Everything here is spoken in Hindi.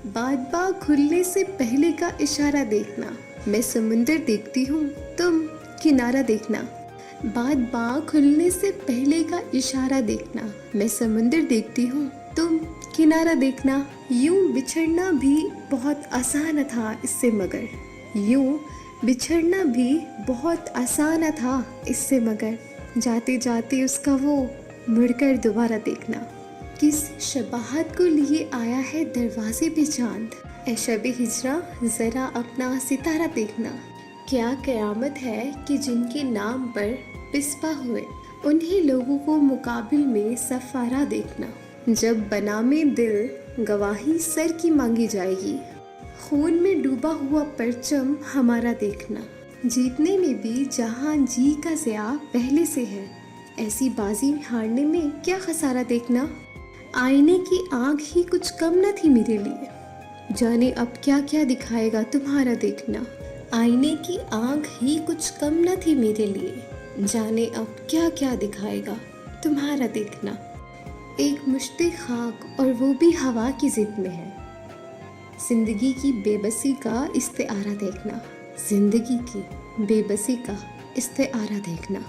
बाग खुलने से पहले का इशारा देखना, मैं समुंदर देखती हूँ तुम किनारा देखना। बाग खुलने से पहले का इशारा देखना, मैं समुंदर देखती हूँ तुम किनारा देखना। यूं बिछड़ना भी बहुत आसान था इससे मगर, यूं बिछड़ना भी बहुत आसान था इससे मगर, जाते जाते उसका वो मुड़कर दोबारा देखना। किस शबाहत को लिए आया है दरवाजे पे चांद, ऐ शबे हिजरा ज़रा अपना सितारा देखना। क्या क़यामत है कि जिनके नाम पर पिस्पा हुए, उन्हीं लोगों को मुकाबिल में सफ़ारा देखना। जब बनामे दिल गवाही सर की मांगी जाएगी, खून में डूबा हुआ परचम हमारा देखना। जीतने में भी जहां जी का ज़िया पहले से है, ऐसी बाजी हारने में क्या खसारा देखना। आईने की आँख ही कुछ कम न थी मेरे लिए, जाने अब क्या क्या दिखाएगा तुम्हारा देखना। आईने की आँख ही कुछ कम न थी मेरे लिए, जाने अब क्या क्या दिखाएगा तुम्हारा देखना। एक मुश्ते खाक और वो भी हवा की ज़िद में है, ज़िंदगी की बेबसी का इस्तेआरा देखना, ज़िंदगी की बेबसी का इस्तेआरा देखना।